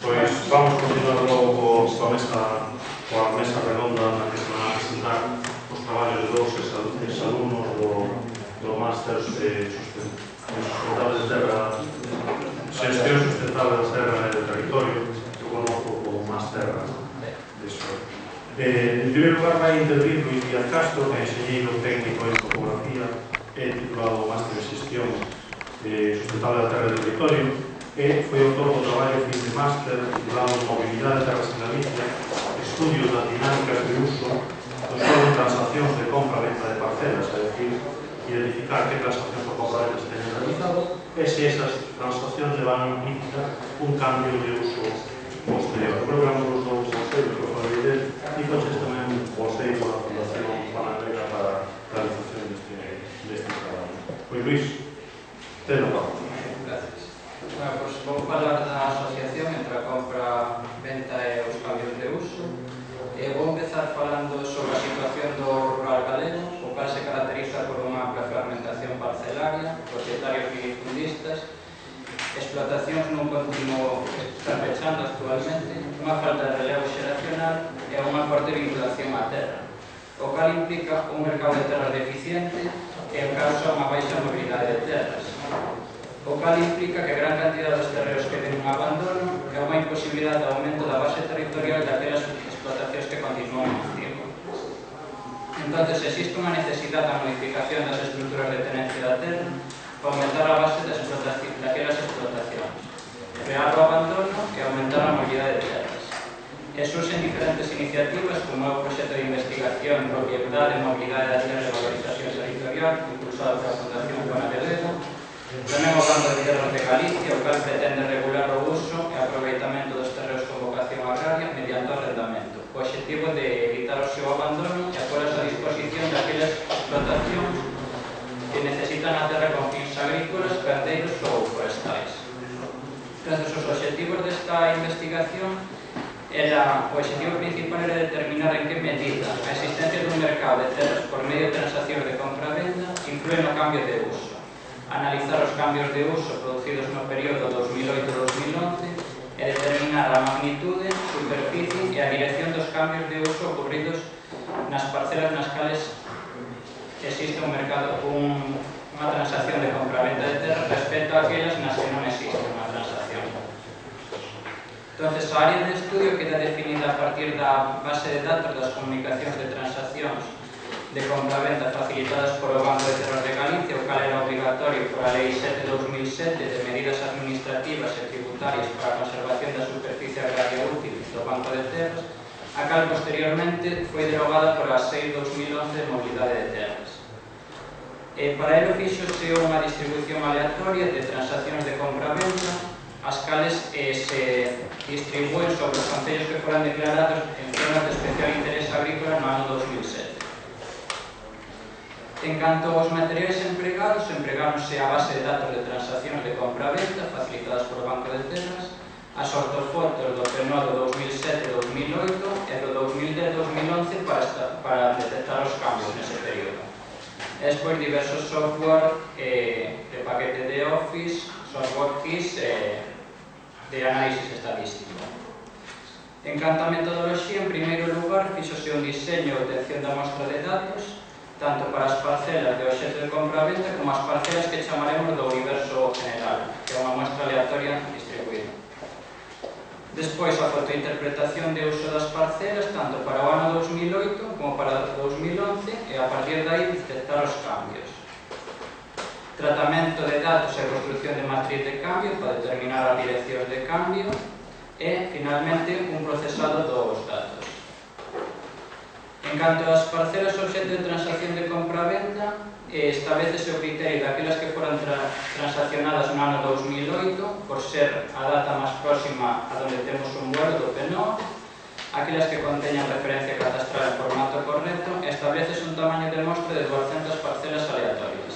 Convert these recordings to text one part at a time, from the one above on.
Pois vamos continuar logo coa mesa redonda na que se van a presentar os traballos de dous exalumnos do Máster de Sustentable de Terra, Xestión Sustentable da Terra e do Territorio, que conozco como Máster de Xo. En primeiro lugar vai intervir Luis Díaz Castro, que é enxeñeiro técnico en topografía e titulado Máster de Xestión Sustentable da Terra e do Territorio, e foi autor do traballo fin de máster titulado Mobilidade de Terras en Galicia, estudios das dinámicas de uso do solo en transaccións de compra-venta de parcelas, é dicir, identificar que transaccións de compra-venta se teñen realizado e se esas transaccións levan implicar un cambio de uso posterior. Programa dos dous consellos que foi evidente e coches tamén un consello da Fundación Panagrega para a realización deste traballo. Pois Luis, ten a palabra. Bueno, pois vou falar da asociación entre a compra, venta e os cambios de uso. Vou empezar falando sobre a situación do rural galego, o cal se caracteriza por unha ampla fragmentación parcelaria, propietarios minifundistas, explotacións nun continuo que están pechando actualmente, unha falta de relevo xeracional e unha forte vinculación á terra, o cal implica un mercado de terras deficiente e causa unha baixa mobilidade de terras, o cal implica que gran cantidad dos terreos queden en abandono e unha imposibilidade de aumento da base territorial daquelas explotacións que continúan en activo. Entón, existe unha necesidade da modificación das estruturas de tenencia da terra para aumentar a base daquelas explotacións, frear o abandono e aumentar a mobilidade de terras. E surxen diferentes iniciativas como é o proxecto de investigación, propiedade, mobilidade da terra e valorización territorial, impulsado pola Fundación Juana de Ledo. Tamén o Banco de Terras de Galicia, o cal pretende regular o uso e aproveitamento dos terreos con vocación agraria mediante o arrendamento, co obxectivo de evitar o seu abandono e a polas a disposición daquelas explotacións que necesitan a terra con fins agrícolas, gandeiros ou forestais. Entonces, os obxectivos desta investigación o obxectivo principal era determinar en que medida a existencia dun mercado de terras por medio de transaccións de compra-venda influe no cambio de uso, analizar os cambios de uso producidos no período 2008-2011 e determinar a magnitude, superficie e a dirección dos cambios de uso ocorridos nas parcelas nas cales existe un mercado, unha transacción de compra-venta de terra respecto a aquelas nas que non existe unha transacción. Entón, a área de estudio queda definida a partir da base de datos das comunicacións de transaccións de compra-venta facilitadas por o Banco de Terras de Galicia, o cal era obrigatorio por a Lei 7/2007 de medidas administrativas e tributarias para a conservación da superficie agraria útil do Banco de Terras, a cal posteriormente foi derogada por a 6/2011 de mobilidade de terras. Para ello fíxose unha distribución aleatoria de transaccións de compra-venta, as cales se distribúen sobre os concellos que foran declarados en zonas de especial interés agrícola no ano 2007. En canto aos materiais empregados, empregáronse a base de datos de transaccións de compra-venta facilitadas por o Banco de Terras, as ortofotos do PNOD do 2007-2008 e do 2010-2011 para detectar os cambios nese período. E despois diversos software de paquete de Office, software KISS de análisis estadístico. En canto a metodoloxía, en primeiro lugar, fixose un diseño e obtención da mostra de datos tanto para as parcelas de obxecto de compra-venta como as parcelas que chamaremos do universo general, que é unha mostra aleatoria distribuída. Despois, a fotointerpretación de uso das parcelas, tanto para o ano 2008 como para o 2011, e a partir de aí detectar os cambios. Tratamento de datos e construcción de matriz de cambio para determinar as direccións de cambio e, finalmente, un procesado dos datos. En canto ás parcelas obxecto de transacción de compra-venta, establecese o criterio daquelas que foran transaccionadas no ano 2008, por ser a data máis próxima a donde temos un vuelo do PNOD, aquelas que conteñan referencia catastral en formato correcto, establecese un tamaño de mostra de 200 parcelas aleatorias.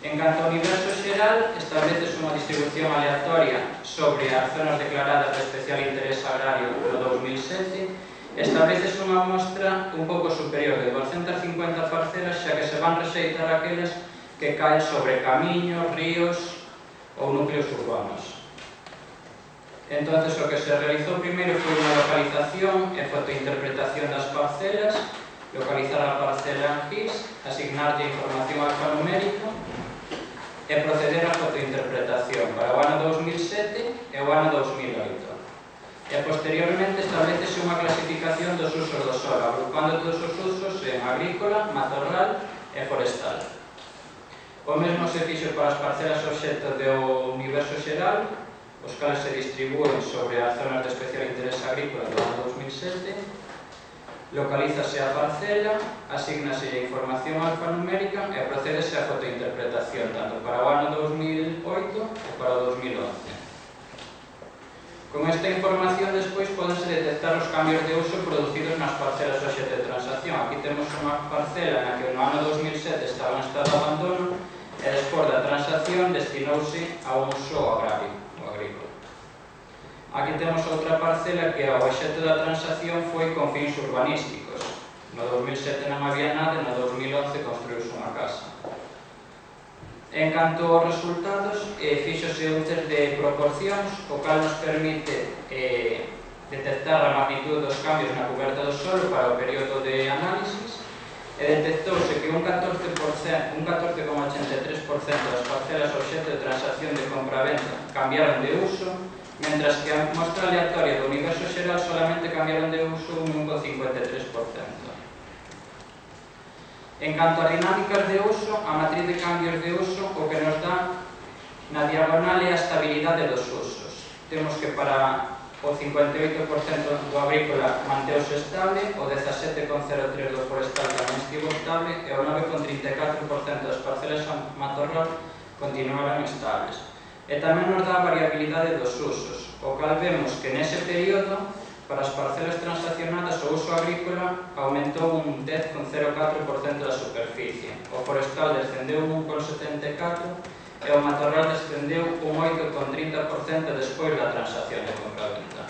En canto ao universo xeral, establecese unha distribución aleatoria sobre as zonas declaradas de especial interés agrario no 2007, establecese unha mostra un pouco superior de 250 parcelas, xa que se van rexeitar aquelas que caen sobre camiños, ríos ou núcleos urbanos. Entonces, o que se realizou primeiro foi unha localización e fotointerpretación das parcelas, localizar a parcela en GIS, asignarlle información alfanumérica e proceder á fotointerpretación para o ano 2007 e o ano 2008. E posteriormente establecese unha clasificación dos usos do solo, agrupando todos os usos en agrícola, matorral e forestal. O mesmo se fixo para as parcelas obxecto do universo xeral, os cales se distribúen sobre as zonas de especial interés agrícola do ano 2007, localízase a parcela, asígnase a información alfanumérica e procédese a fotointerpretación tanto para o ano 2008 e para o 2011. Con esta información despois podense detectar os cambios de uso producidos nas parcelas obxecto de transacción. Aquí temos unha parcela na que no ano 2007 estaba en estado de abandono e despois da transacción destinouse a un uso agrario ou agrícola. Aquí temos outra parcela que o obxecto da transacción foi con fins urbanísticos. No 2007 non había nada e no 2011 construíuse unha casa. En canto aos resultados, fíxose un test de proporcións, o cal nos permite detectar a magnitud dos cambios na cuberta do solo para o período de análisis e detectouse que un 14,83% das parcelas obxecto de transacción de compra-venta cambiaron de uso, mentras que a mostra aleatoria do universo xeral solamente cambiaron de uso un 1,53%. En canto a dinámicas de uso, a matriz de cambios de uso o que nos dá na diagonal é a estabilidade dos usos. Temos que para o 58% do agrícola manteuse estable, o 17,03% do forestal tamén estivo estable e o 9,34% das parcelas matorral continuaron estables. E tamén nos dá a variabilidade dos usos, o cal vemos que nese período, para as parcelas transaccionadas, o uso agrícola aumentou un 10,04% da superficie, o forestal descendeu un 1,74% e o matorral descendeu un 8,30% despois da transacción de compra-venta.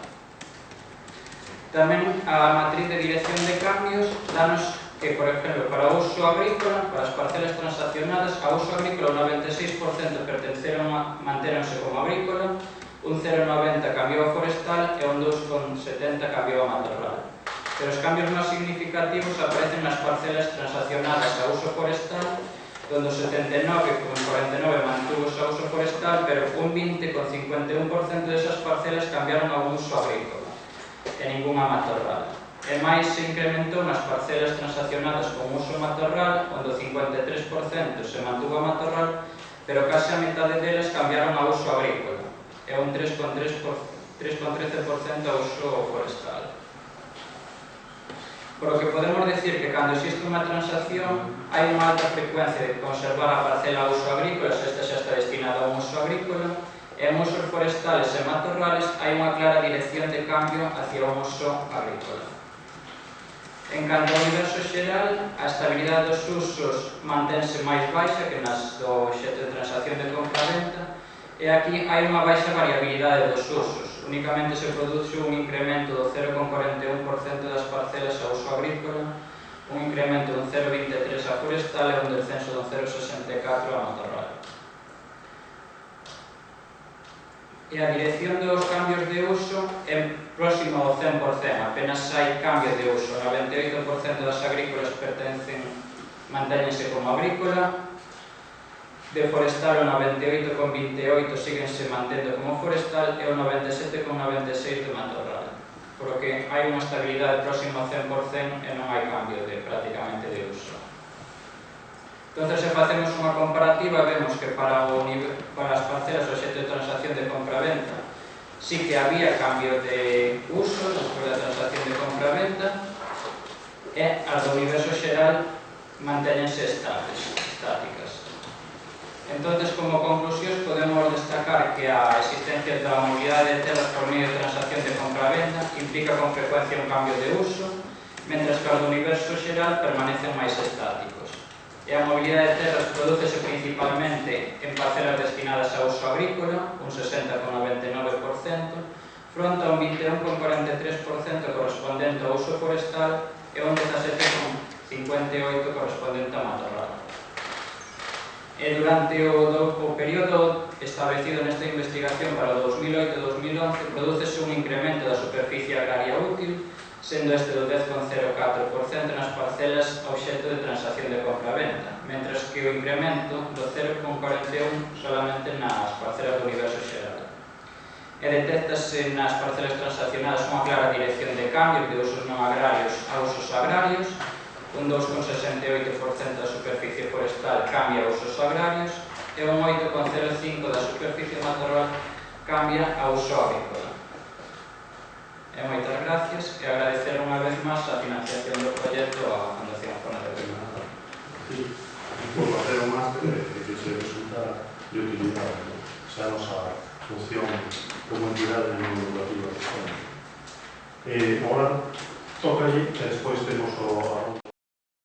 Tamén a matriz de dirección de cambios danos que, por exemplo, para o uso agrícola, para as parcelas transaccionadas, a uso agrícola o 96% manteronse como agrícola, un 0,90 cambiou a forestal e un 2,70 cambiou a matorral. Pero os cambios máis significativos aparecen nas parcelas transaccionadas a uso forestal, donde o 79,49 mantuvo-se a uso forestal, pero un 20,51% desas parcelas cambiaron a un uso agrícola e ninguna a matorral. E máis se incrementou nas parcelas transaccionadas con uso matorral, onde o 53% se mantuvo a matorral, pero case a metade delas cambiaron a uso agrícola e un 3,13% a uso forestal. Por lo que podemos decir que cando existe unha transacción hai unha alta frecuencia de conservar a parcela a uso agrícola, se esta xa está destinada a un uso agrícola, e en usos forestales e matorrales hai unha clara dirección de cambio hacia un uso agrícola. En canto ao universo xeral, a estabilidade dos usos mantense máis baixa que nas do obxecto de transacción de compra-venta, e aquí hai unha baixa variabilidade dos usos. Únicamente se produce un incremento do 0,41% das parcelas a uso agrícola, un incremento dun 0,23% a forestal e un descenso dun 0,64% a matorral. E a dirección dos cambios de uso é próxima ao 100%, apenas hai cambios de uso. O 98% das agrícolas mantéñense como agrícola, de forestal o 98,28% síguense mantendo como forestal e o 97,96% de matorral. Por lo que hai unha estabilidade próxima ao 100% e non hai cambio prácticamente de uso. Entón, se facemos unha comparativa, vemos que para as parcelas obxecto de transacción de compra-venta sí que había cambio de uso despois da transacción de compra-venta e as do universo xeral mantéñense estáticas. Entón, como conclusións, podemos destacar que a existencia da mobilidade de terras por medio de transacción de compra-venta implica con frecuencia un cambio de uso, mentras que as do universo xeral permanecen máis estáticos. E a mobilidade de terras prodúcese principalmente en parcelas destinadas a uso agrícola, un 60,99%, fronte a un 21,43% correspondente ao uso forestal e un 17,58% correspondente a matorral. Durante o período establecido nesta investigación para o 2008-2011 prodúcese un incremento da superficie agraria útil, sendo este do 10,04% nas parcelas obxecto de transacción de compra-venta, mentras que o incremento do 0,41% solamente nas parcelas do universo xeral. E detectase nas parcelas transaccionadas unha clara dirección de cambio de usos non agrarios a usos agrarios, un 2,68% da superficie forestal cambia a usos agrarios e un 8,05% da superficie matorral cambia a uso agrícola. E moitas gracias e agradecer unha vez máis a financiación do proxecto á Fundación Zona de Rima. Sí, por facer un máster que se resulta de utilidade, esa é a nosa función como entidade non educativa. Agora toca allí e despois temos o